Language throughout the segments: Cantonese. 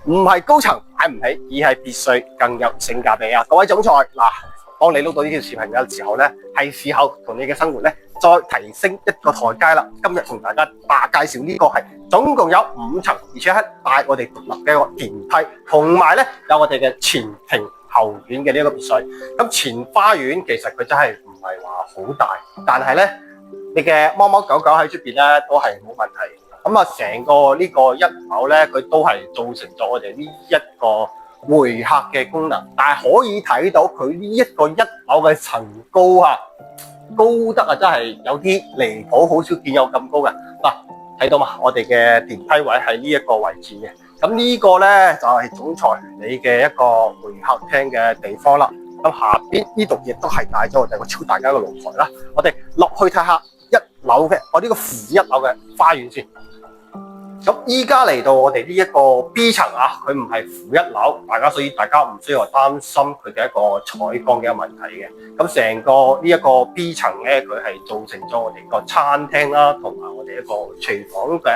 唔係高層買唔起，而係別墅更有性價比啊！各位總裁，嗱，當你錄到呢條視頻嘅時候咧，係時候同你嘅生活咧再提升一個台階啦。今日同大家介紹呢個係總共有5層，而且係帶我哋獨立嘅一個電梯，同埋咧有我哋嘅前庭後院嘅呢一個別墅。咁前花園其實佢真係唔係話好大，但係咧你嘅貓貓狗狗喺出邊咧都係冇問題。咁啊，成個呢個1樓咧，佢都係造成咗我哋呢一個會客嘅功能。但係可以睇到佢呢一個1樓嘅層高啊，高得啊真係有啲離譜，好少見有咁高嘅。嗱，睇到嘛，我哋嘅電梯位喺呢一個位置嘅。咁呢個咧就係總裁你嘅一個會客廳嘅地方啦。咁下邊呢度亦都係帶咗我哋個超大嘅一個露台啦。我哋落去睇下1樓嘅我呢個負1樓嘅花園先。咁依家嚟到我哋呢一個 B 層啊，佢唔係負1樓，所以大家唔需要擔心佢嘅一個採光嘅問題嘅。咁成個呢一個 B 層咧，佢係造成咗我哋個餐廳啦，同埋我哋一個廚房嘅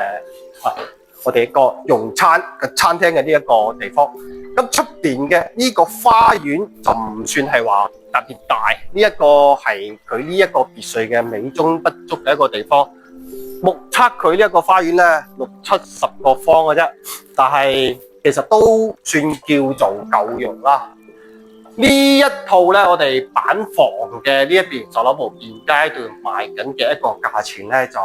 我哋一個用餐嘅餐廳嘅呢一個地方。咁出邊嘅呢個花園就唔算係話特別大，呢一個係佢呢一個別墅嘅美中不足嘅一個地方。目測佢呢一個花園咧60-70個方嘅啫，但係其實都算叫做夠用啦。呢一套咧，我哋板房嘅呢一邊售樓部現階段賣緊嘅一個價錢咧，就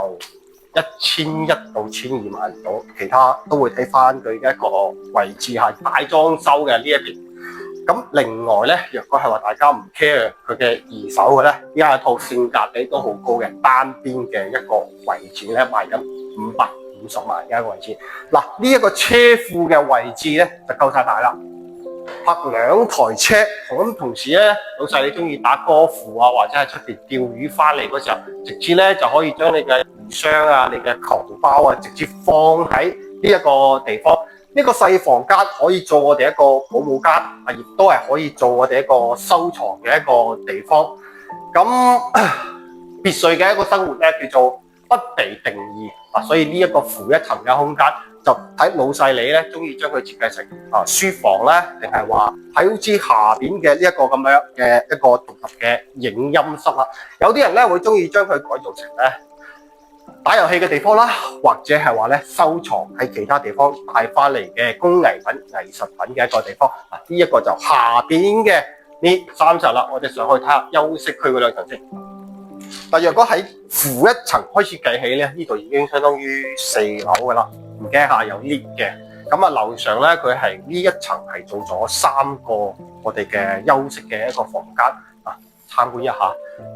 1100到12萬到，其他都會睇翻佢嘅一個位置係大裝修嘅呢一邊。咁另外咧，若果係話大家唔 care 佢嘅二手嘅咧，呢一套性價比都好高嘅單邊嘅一個位置咧，賣緊550萬嘅一個位置。嗱，呢一個車庫嘅位置咧就夠晒大啦，泊2台車。咁同時咧，老細你中意打歌符啊，或者喺出邊釣魚翻嚟嗰時候，直接咧就可以將你嘅魚箱啊、你嘅球包啊，直接放喺呢一個地方。呢個細房間可以做我哋一個保姆間，亦都係可以做我哋一個收藏嘅一個地方。咁別墅嘅一個生活咧，叫做不被定義，所以呢一個負1層嘅空間，就睇老細你咧中意將佢設計成書房咧，定係話喺好似下邊嘅呢一個咁樣嘅一個獨立嘅影音室啦。有啲人咧會中意將佢改造成咧打遊戲嘅地方啦，或者係話咧收藏喺其他地方帶翻嚟嘅工藝品、藝術品嘅一個地方。呢一個就下邊嘅呢3層啦，我哋上去睇下休息區嗰2層先。但若果喺負1層開始計起咧，呢度已經相當於4樓噶啦，唔驚下有 lift 嘅。咁樓上咧佢係呢一層係做咗3個我哋嘅休息嘅一個房間參觀一下。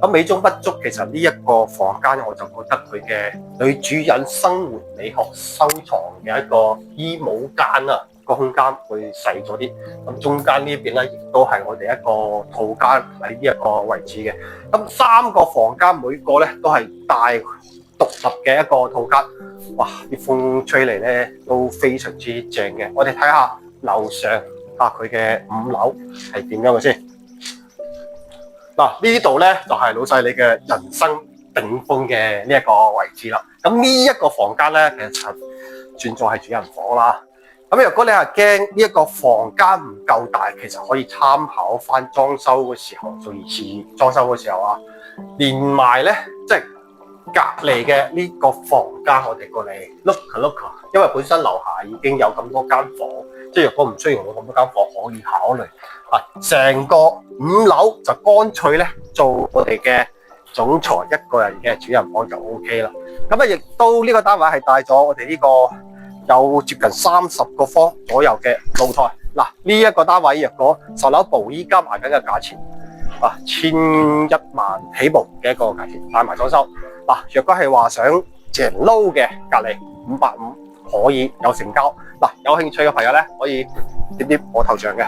咁美中不足，其實呢一個房間我就覺得佢嘅女主人生活美學收藏嘅一個衣帽間個空間會細咗啲。咁中間呢邊咧亦都係我哋一個套間喺呢一個位置嘅。咁3個房間每個咧都係帶獨立嘅一個套間。哇！啲風吹嚟咧都非常之正嘅。我哋睇下樓上佢嘅5樓係點樣嘅先。呢度咧就係老細你嘅人生頂峰嘅呢一個位置啦。咁呢一個房間咧，其實轉咗係主人房啦。咁如果你係驚呢一個房間唔夠大，其實可以參考翻裝修嘅時候，做2次裝修嘅時候連埋咧即係隔離嘅呢個房間，我哋過嚟 look， 因為本身樓下已經有咁多間房，即係如果唔需要用到咁多間房，可以考慮成個5樓就乾脆咧做我哋嘅總裁一個人嘅主人房就 OK 啦。咁亦都呢個單位係帶咗我哋呢個有接近30個方左右嘅露台。呢一個單位若果售樓部依家賣緊嘅價錢1,100萬起步嘅一個價錢，帶埋裝修。若果係話想淨撈嘅，隔離550可以有成交。有興趣嘅朋友咧可以點我頭像嘅。